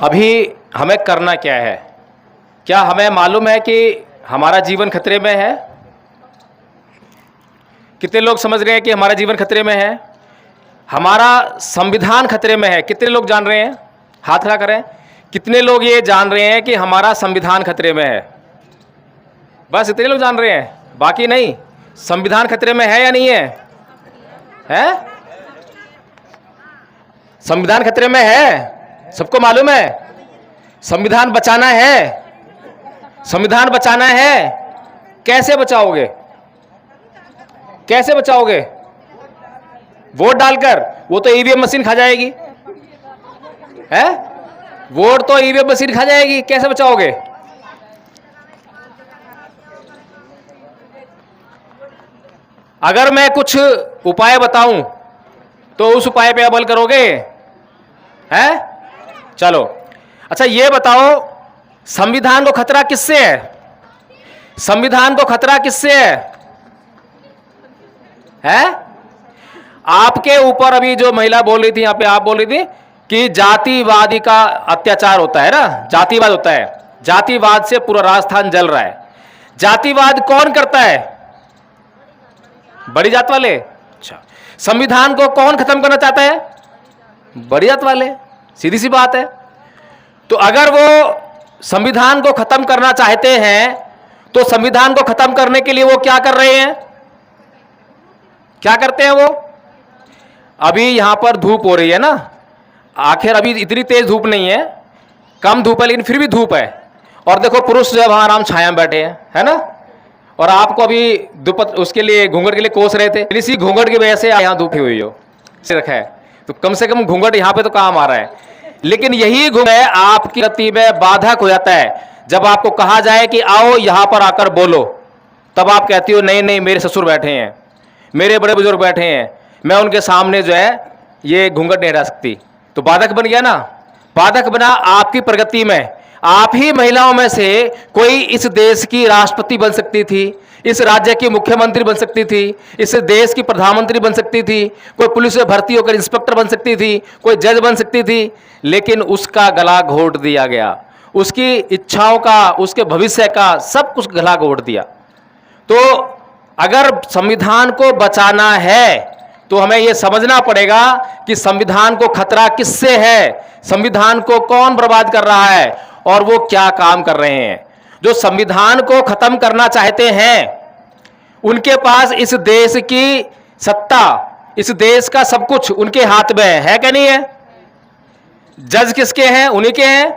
अभी हमें करना क्या है? क्या हमें मालूम है कि हमारा जीवन खतरे में है? कितने लोग समझ रहे हैं कि हमारा जीवन खतरे में है? हमारा संविधान खतरे में है? कितने लोग जान रहे हैं? हाथ खड़ा करें। कितने लोग ये जान रहे हैं कि हमारा संविधान खतरे में है? बस इतने लोग जान रहे हैं, बाकी नहीं। संविधान खतरे में है या नहीं है? है? संविधान खतरे में है, सबको मालूम है। संविधान बचाना है, संविधान बचाना है। कैसे बचाओगे? कैसे बचाओगे? वोट डालकर? वो तो ईवीएम मशीन खा जाएगी। है? वोट तो ईवीएम मशीन खा जाएगी, कैसे बचाओगे? अगर मैं कुछ उपाय बताऊं तो उस उपाय पे अमल करोगे? है? चलो, अच्छा ये बताओ, संविधान को खतरा किससे है? संविधान को खतरा किससे है? है? आपके ऊपर अभी जो महिला बोल रही थी, यहां पे आप बोल रही थी कि जातिवादी का अत्याचार होता है ना, जातिवाद होता है। जातिवाद से पूरा राजस्थान जल रहा है। जातिवाद कौन करता है? बड़ी जात वाले। अच्छा, संविधान को कौन खत्म करना चाहता है? बड़ी जात वाले। सीधी सी बात है। तो अगर वो संविधान को खत्म करना चाहते हैं तो संविधान को खत्म करने के लिए वो क्या कर रहे हैं? क्या करते हैं वो? अभी यहां पर धूप हो रही है ना, आखिर अभी इतनी तेज धूप नहीं है, कम धूप है, लेकिन फिर भी धूप है। और देखो पुरुष जो है वहां आराम छाया में बैठे हैं, है ना, और आपको अभी दुपट उसके लिए घूंघट के लिए कोस रहे थे। इसी घूंघट की वजह से यहां धूप हुई हो से रखा है, तो कम से कम घूंघट यहां पे तो काम आ रहा है। लेकिन यही घूंघट आपकी गति में बाधक हो जाता है। जब आपको कहा जाए कि आओ यहां पर आकर बोलो, तब आप कहती हो नहीं नहीं, मेरे ससुर बैठे हैं, मेरे बड़े बुजुर्ग बैठे हैं, मैं उनके सामने जो है ये घूंघट नहीं रह सकती। तो बाधक बन गया ना। बाधक बना आपकी प्रगति में। आप ही महिलाओं में से कोई इस देश की राष्ट्रपति बन सकती थी, इस राज्य की मुख्यमंत्री बन सकती थी, इस देश की प्रधानमंत्री बन सकती थी, कोई पुलिस में भर्ती होकर इंस्पेक्टर बन सकती थी, कोई जज बन सकती थी, लेकिन उसका गला घोट दिया गया। उसकी इच्छाओं का, उसके भविष्य का सब कुछ गला घोट दिया। तो अगर संविधान को बचाना है तो हमें यह समझना पड़ेगा कि संविधान को खतरा किससे है, संविधान को कौन बर्बाद कर रहा है और वो क्या काम कर रहे हैं। जो संविधान को खत्म करना चाहते हैं उनके पास इस देश की सत्ता, इस देश का सब कुछ उनके हाथ में है क्या नहीं है? जज किसके हैं? उन्हीं के हैं।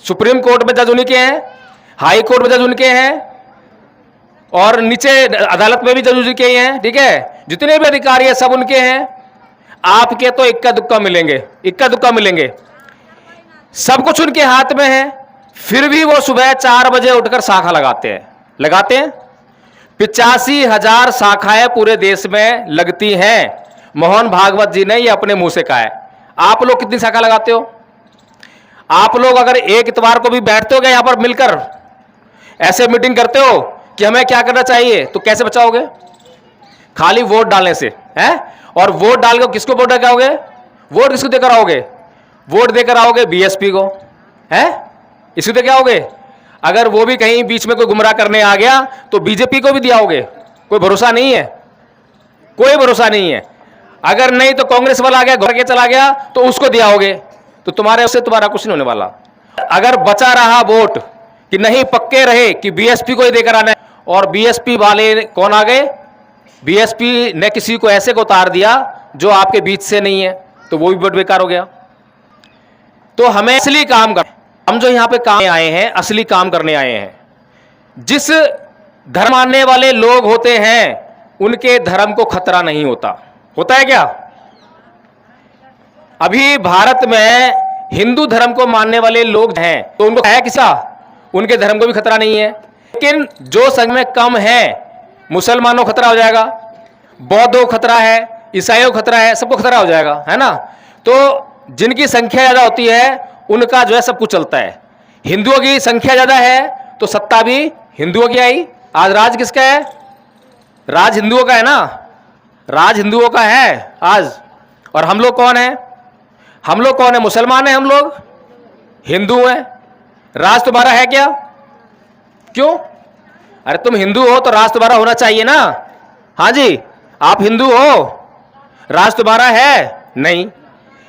सुप्रीम कोर्ट में जज उन्हीं के हैं, हाई कोर्ट में जज उनके हैं, और नीचे अदालत में भी जज उनके ही हैं। ठीक है, जितने भी अधिकारी हैं सब उनके हैं। आपके तो इक्का दुक्का मिलेंगे, इक्का दुक्का मिलेंगे। सब कुछ उनके हाथ में है, फिर भी वो सुबह 4 बजे उठकर शाखा लगाते हैं। 85,000 शाखाएं पूरे देश में लगती हैं। मोहन भागवत जी ने ये अपने मुंह से कहा है। आप लोग कितनी शाखा लगाते हो? आप लोग अगर एक इतवार को भी बैठते हो क्या यहां पर मिलकर, ऐसे मीटिंग करते हो कि हमें क्या करना चाहिए, तो कैसे बचाओगे? खाली वोट डालने से है। और वोट डाल के किसको वोट देकर आओगे? वोट किसको देकर आओगे? वोट देकर आओगे बीएसपी को, है, इसी देकर आओगे। अगर वो भी कहीं बीच में कोई गुमराह करने आ गया तो बीजेपी को भी दियाओगे। कोई भरोसा नहीं है, कोई भरोसा नहीं है। अगर नहीं तो कांग्रेस वाला आ गया, घर के चला गया, तो उसको दियाओगे। तो तुम्हारे उससे तुम्हारा कुछ नहीं होने वाला। अगर बचा रहा वोट कि नहीं, पक्के रहे कि बीएसपी को ही देकर आना है, और बीएसपी वाले कौन आ गए? बीएसपी ने किसी को ऐसे को उतार दिया जो आपके बीच से नहीं है, तो वो भी वोट बेकार हो गया। तो हमें असली काम कर, हम जो यहां पे काम आए हैं, असली काम करने आए हैं। जिस धर्म मानने वाले लोग होते हैं उनके धर्म को खतरा नहीं होता। होता है क्या? अभी भारत में हिंदू धर्म को मानने वाले लोग हैं तो उनको है किसा, उनके धर्म को भी खतरा नहीं है। लेकिन जो संख्या में कम है, मुसलमानों को खतरा हो जाएगा, बौद्धों को खतरा है, ईसाइयों को खतरा है, सबको खतरा हो जाएगा, है ना। तो जिनकी संख्या ज्यादा होती है उनका जो है सब कुछ चलता है। हिंदुओं की संख्या ज्यादा है तो सत्ता भी हिंदुओं की आई। आज राज किसका है? राज हिंदुओं का है ना, राज हिंदुओं का है आज। और हम लोग कौन है? हम लोग कौन है? मुसलमान है हम लोग, हिंदू हैं, राज तुम्हारा है क्या? क्यों? अरे तुम हिंदू हो तो राज तुम्हारा होना चाहिए ना। हाँ जी, आप हिंदू हो, राज तुम्हारा है नहीं।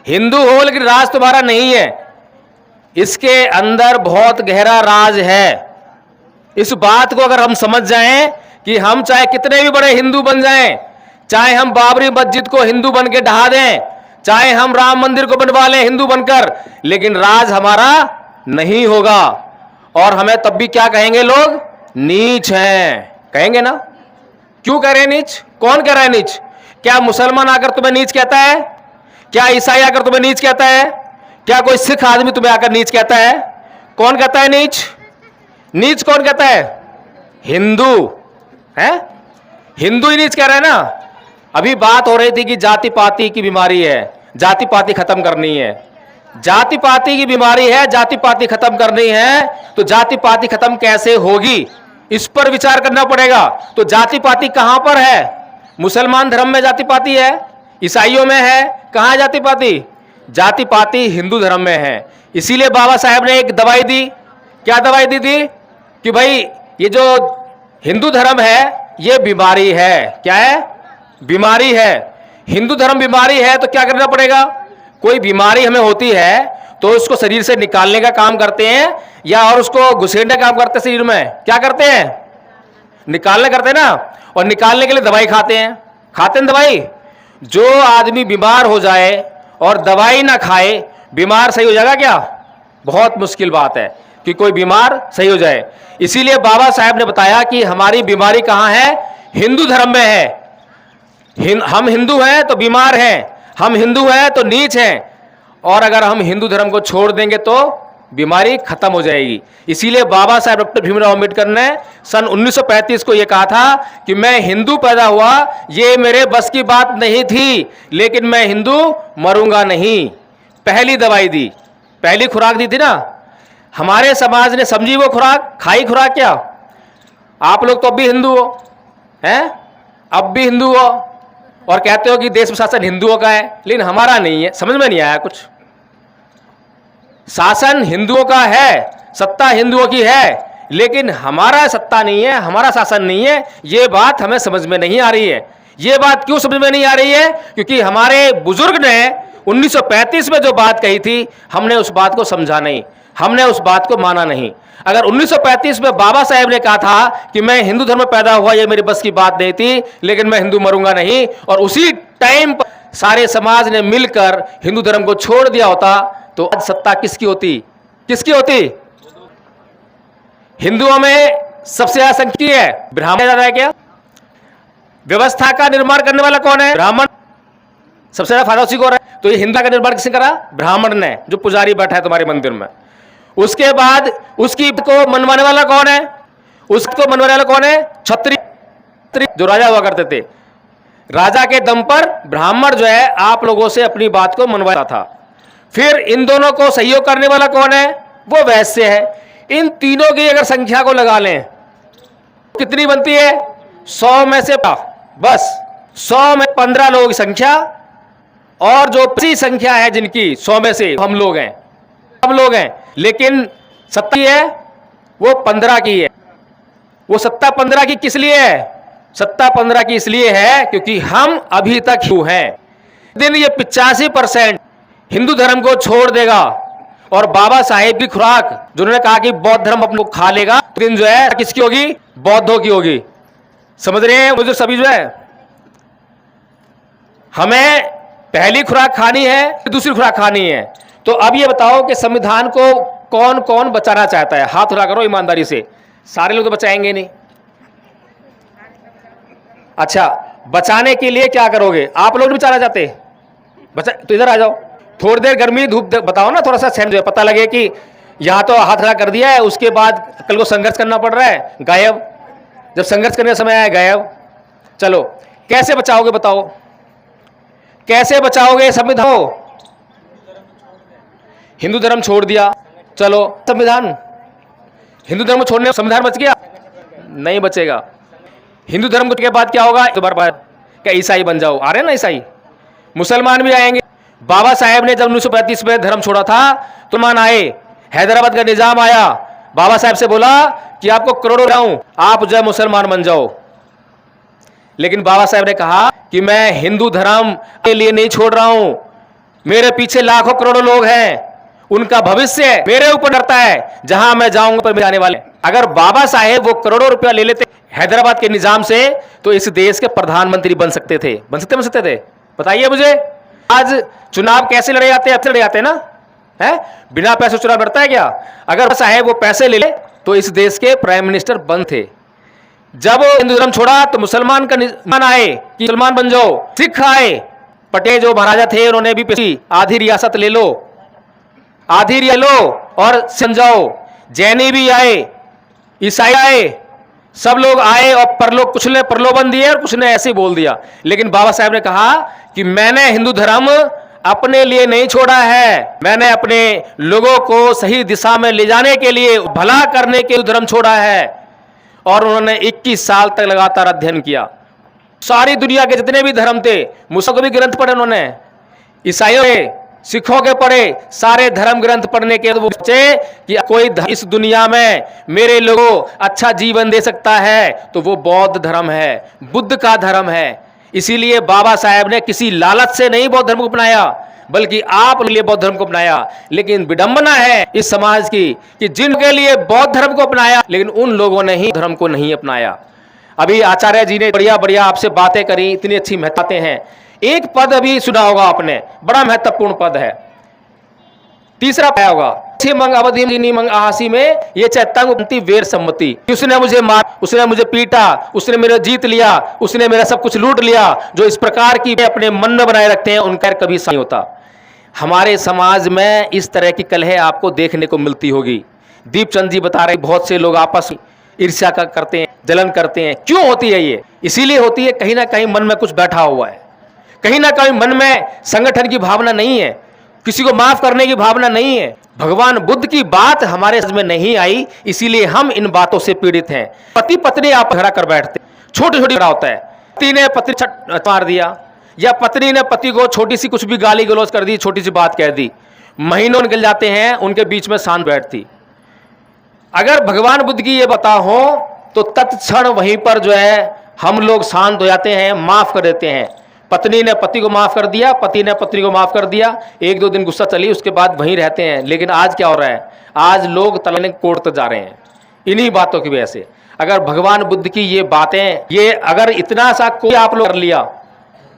हिंदू हो लेकिन राज तुम्हारा नहीं है, इसके अंदर बहुत गहरा राज है। इस बात को अगर हम समझ जाएं कि हम चाहे कितने भी बड़े हिंदू बन जाएं, चाहे हम बाबरी मस्जिद को हिंदू बन के ढहा दें, चाहे हम राम मंदिर को बनवा लें हिंदू बनकर, लेकिन राज हमारा नहीं होगा। और हमें तब भी क्या कहेंगे लोग? नीच हैं, कहेंगे ना। क्यों कह रहे हैं नीच? कौन कह रहा है नीच? क्या मुसलमान आकर तुम्हें नीच कहता है? क्या ईसाई आकर तुम्हें नीच कहता है? क्या कोई सिख आदमी तुम्हें आकर नीच कहता है? कौन कहता है नीच? नीच कौन कहता है? हिंदू है, हिंदू ही नीच कह रहा है ना। अभी बात हो रही थी कि जाति पाति की बीमारी है, जाति पाति खत्म करनी है। जाति पाति की बीमारी है, जाति पाति खत्म करनी है, तो जाति पाति खत्म कैसे होगी, इस पर विचार करना पड़ेगा। तो जाति पाति कहां पर है? मुसलमान धर्म में जाति पाति है, ईसाइयों में है, कहां है जाति पाति? जाति पाति हिंदू धर्म में है। इसीलिए बाबा साहेब ने एक दवाई दी। क्या दवाई दी थी? कि भाई ये जो हिंदू धर्म है ये बीमारी है। क्या है? बीमारी है। हिंदू धर्म बीमारी है तो क्या करना पड़ेगा? कोई बीमारी हमें होती है तो उसको शरीर से निकालने का काम करते हैं, या और उसको घुसेड़ने का काम करते हैं शरीर में। क्या करते हैं? निकालने करते हैं ना। और निकालने के लिए दवाई खाते हैं, खाते हैं दवाई। जो आदमी बीमार हो जाए और दवाई ना खाए, बीमार सही हो जाएगा क्या? बहुत मुश्किल बात है कि कोई बीमार सही हो जाए। इसीलिए बाबा साहब ने बताया कि हमारी बीमारी कहां है? हिंदू धर्म में है। हम हिंदू हैं तो बीमार हैं, हम हिंदू हैं तो नीच हैं, और अगर हम हिंदू धर्म को छोड़ देंगे तो बीमारी खत्म हो जाएगी। इसीलिए बाबा साहब डॉक्टर भीमराव अंबेडकर ने सन 1935 को यह कहा था कि मैं हिंदू पैदा हुआ, ये मेरे बस की बात नहीं थी, लेकिन मैं हिंदू मरूंगा नहीं। पहली दवाई दी, पहली खुराक दी थी ना। हमारे समाज ने समझी वो खुराक, खाई खुराक क्या? आप लोग तो अब भी हिंदू हो हैं, अब भी हिंदू हो, और कहते हो कि देश प्रशासन हिंदुओं का है, लेकिन हमारा नहीं है। समझ में नहीं आया कुछ? शासन हिंदुओं का है, सत्ता हिंदुओं की है, लेकिन हमारा सत्ता नहीं है, हमारा शासन नहीं है। ये बात हमें समझ में नहीं आ रही है। ये बात क्यों समझ में नहीं आ रही है? क्योंकि हमारे बुजुर्ग ने 1935 में जो बात कही थी, हमने उस बात को समझा नहीं, हमने उस बात को माना नहीं। अगर 1935 में बाबा साहेब ने कहा था कि मैं हिंदू धर्म में पैदा हुआ, ये मेरी बस की बात नहीं थी, लेकिन मैं हिंदू मरूंगा नहीं, और उसी टाइम पर सारे समाज ने मिलकर हिंदू धर्म को छोड़ दिया होता, तो आज सत्ता किसकी होती? किसकी होती? हिंदुओं में सबसे ज्यादा संख्या है, ब्राह्मण ज्यादा है क्या? व्यवस्था का निर्माण करने वाला कौन है? ब्राह्मण। सबसे ज्यादा फायदा उसी को हो रहा है। तो ये हिंदू का निर्माण किसने करा? ब्राह्मण ने, जो पुजारी बैठा है तुम्हारे मंदिर में। उसके बाद उसकी को मनवाने वाला कौन है? उसको मनवाने वाला कौन है? क्षत्रिय, जो राजा हुआ करते थे। राजा के दम पर ब्राह्मण जो है आप लोगों से अपनी बात को मनवाता था। फिर इन दोनों को सहयोग करने वाला कौन है? वो वैश्य है। इन तीनों की अगर संख्या को लगा लें, कितनी बनती है? 100 में से बस 100 में 15 लोगों की संख्या, और जो पिछली संख्या है जिनकी 100 में से हम लोग हैं, हम लोग हैं। लेकिन सत्ता है वो 15 की है। वो सत्ता 15 की किस लिए है? सत्ता 15 की इसलिए है क्योंकि हम अभी तक हिंदू हैं। दिन ये 85% हिंदू धर्म को छोड़ देगा, और बाबा साहेब की खुराक जिन्होंने कहा कि बौद्ध धर्म अपने को खा लेगा, दिन जो है किसकी होगी? बौद्धों की होगी। समझ रहे हैं? वो जो सभी जो है, हमें पहली खुराक खानी है, दूसरी खुराक खानी है। तो अब ये बताओ कि संविधान को कौन कौन बचाना चाहता है? हाथ उठा करो ईमानदारी से। सारे लोग तो बचाएंगे नहीं। अच्छा, बचाने के लिए क्या करोगे? आप लोग नहीं बचाना चाहते? बचा तो इधर आ जाओ, थोड़ी देर गर्मी धूप बताओ ना, थोड़ा सा सहन जो है, पता लगे कि यहां तो हाथ खड़ा कर दिया है, उसके बाद कल को संघर्ष करना पड़ रहा है, गायब। जब संघर्ष करने का समय आया, गायब। चलो, कैसे बचाओगे बताओ? कैसे बचाओगे संविधान? हिंदू धर्म छोड़ दिया, चलो संविधान, हिंदू धर्म छोड़ने संविधान बच गया? नहीं बचेगा। हिंदू धर्म के बाद क्या होगा? दोबारा क्या ईसाई बन जाओ? आ रहे ना ईसाई, मुसलमान भी आएंगे। बाबा साहेब ने जब 1935 में धर्म छोड़ा था तो मान आए हैदराबाद का निजाम आया, बाबा साहब से बोला कि आपको करोड़ों दूं, आप जो है मुसलमान बन जाओ। लेकिन बाबा साहब ने कहा कि मैं हिंदू धर्म के लिए नहीं छोड़ रहा हूं, मेरे पीछे लाखों करोड़ों लोग हैं, उनका भविष्य मेरे ऊपर डरता है, जहां मैं जाऊंगा पर मेरे आने वाले। अगर बाबा साहेब वो करोड़ों रुपया ले लेते हैदराबाद के निजाम से, तो इस देश के प्रधानमंत्री बन सकते थे। बन सकते थे? बताइए मुझे। आज चुनाव कैसे लड़े जाते हैं? अब लड़े जाते हैं ना, है? बिना पैसे चुनाव लड़ता है क्या? अगर साहेब वो पैसे ले ले तो इस देश के प्राइम मिनिस्टर बन थे। जब हिंदू धर्म छोड़ा तो मुसलमान का निजाम आए कि मुसलमान बन जाओ, सिख आए, पटेल जो महाराजा थे उन्होंने भी आधी रियासत ले लो, आधी ले लो और समझाओ। जैनी भी आए, ईसाई आए, सब लोग आए और परलोक, कुछ ने प्रलोभन दिए और कुछ ने ऐसे बोल दिया। लेकिन बाबा साहब ने कहा कि मैंने हिंदू धर्म अपने लिए नहीं छोड़ा है, मैंने अपने लोगों को सही दिशा में ले जाने के लिए, भला करने के लिए धर्म छोड़ा है। और उन्होंने 21 साल तक लगातार अध्ययन किया। सारी दुनिया के जितने भी धर्म थे, मुसलमानों के भी ग्रंथ पढ़े उन्होंने, ईसाइयों के, सिखों के पढ़े, सारे धर्म ग्रंथ पढ़ने के वो बच्चे कि कोई इस दुनिया में मेरे लोगों अच्छा जीवन दे सकता है तो वो बौद्ध धर्म है, बुद्ध का धर्म है। इसीलिए बाबा साहेब ने किसी लालच से नहीं बौद्ध धर्म को अपनाया, बल्कि आप लिए बौद्ध धर्म को अपनाया। लेकिन विडंबना है इस समाज की कि जिनके लिए बौद्ध धर्म को अपनाया, लेकिन उन लोगों ने ही धर्म को नहीं अपनाया। अभी आचार्य जी ने बढ़िया बढ़िया आपसे बातें करी, इतनी अच्छी महत्वते हैं। एक पद अभी सुना होगा आपने, बड़ा महत्वपूर्ण पद है, तीसरा पाया होगा, मंग अवधि मंग आहासी में ये चैतंग वेर सम्मति। उसने मुझे मार, उसने मुझे पीटा, उसने मेरा जीत लिया, उसने मेरा सब कुछ लूट लिया। जो इस प्रकार की अपने मन में बनाए रखते हैं उनका कभी सही होता। हमारे समाज में इस तरह की कलह आपको देखने को मिलती होगी। दीपचंद जी बता रहे बहुत से लोग आपस में ईर्ष्या का करते हैं, जलन करते हैं। क्यों होती है ये? इसीलिए होती है कहीं ना कहीं मन में कुछ बैठा हुआ है, कहीं ना कहीं मन में संगठन की भावना नहीं है, किसी को माफ करने की भावना नहीं है। भगवान बुद्ध की बात हमारे समझ में नहीं आई, इसीलिए हम इन बातों से पीड़ित हैं। पति पत्नी आप झगड़ा कर बैठते, छोटी छोटी झगड़ा होता है, पति ने पत्नी मार दिया या पत्नी ने पति को छोटी सी कुछ भी गाली गलौज कर दी, छोटी सी बात कह दी, महीनों निकल जाते हैं, उनके बीच में शांत बैठती। अगर भगवान बुद्ध की ये बता हो तो तत्क्षण वहीं पर जो है हम लोग शांत हो जाते हैं, माफ कर देते हैं। पत्नी ने पति को माफ कर दिया, पति ने पत्नी को माफ कर दिया, एक दो दिन गुस्सा चली, उसके बाद वहीं रहते हैं। लेकिन आज क्या हो रहा है? आज लोग तलने कोड़ते जा रहे हैं इन्हीं बातों की वजह से। अगर भगवान बुद्ध की ये बातें, ये अगर इतना सा कोई आप लोग कर लिया,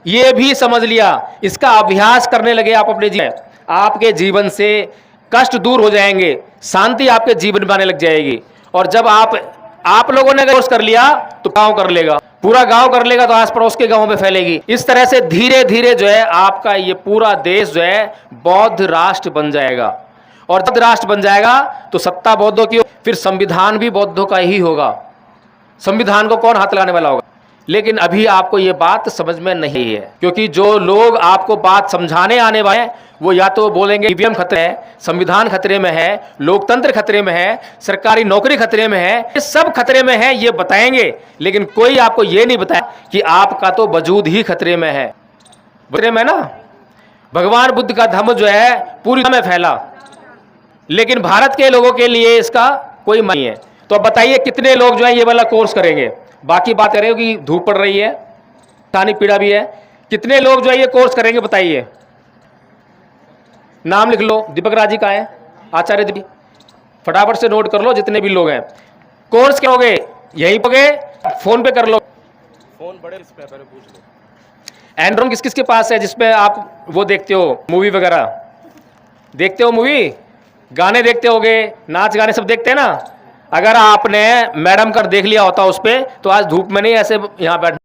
ये भी समझ लिया, इसका अभ्यास करने लगे आप अपने जीवन, आपके जीवन से कष्ट दूर हो जाएंगे, शांति आपके जीवन में आने लग जाएगी। और जब आप लोगों ने अगर कर लिया तो गांव कर लेगा, पूरा गांव कर लेगा तो आस पड़ोस के गांव में फैलेगी। इस तरह से धीरे धीरे जो है आपका ये पूरा देश जो है बौद्ध राष्ट्र बन जाएगा। और जब राष्ट्र बन जाएगा तो सत्ता बौद्धों की, फिर संविधान भी बौद्धों का ही होगा। संविधान को कौन हाथ लगाने वाला होगा? लेकिन अभी आपको ये बात समझ में नहीं है, क्योंकि जो लोग आपको बात समझाने आने वाले हैं वो या तो बोलेंगे ईवीएम खतरे है, संविधान खतरे में है, लोकतंत्र खतरे में है, सरकारी नौकरी खतरे में है, ये सब खतरे में है, ये बताएंगे। लेकिन कोई आपको ये नहीं बताया कि आपका तो वजूद ही खतरे में है। खतरे में ना, भगवान बुद्ध का धर्म जो है पूरी दुनिया में फैला, लेकिन भारत के लोगों के लिए इसका कोई नहीं है। तो अब बताइए कितने लोग जो है ये वाला कोर्स करेंगे? बाकी बात करें कि धूप पड़ रही है, पानी पीड़ा भी है, कितने लोग जो है ये कोर्स करेंगे बताइए? नाम लिख लो। दीपक राजी का है, आचार्य दीपक, फटाफट से नोट कर लो जितने भी लोग हैं। कोर्स क्या होगे? यहीं पे फोन पे कर लो, फोन बड़े इस पे पूछ लो। एंड्रॉइड किस किस के पास है जिसपे आप वो देखते हो, मूवी वगैरह देखते हो, मूवी गाने देखते होगे, नाच गाने सब देखते हैं ना। अगर आपने मैडम कर देख लिया होता उस पर तो आज धूप में नहीं ऐसे यहाँ बैठ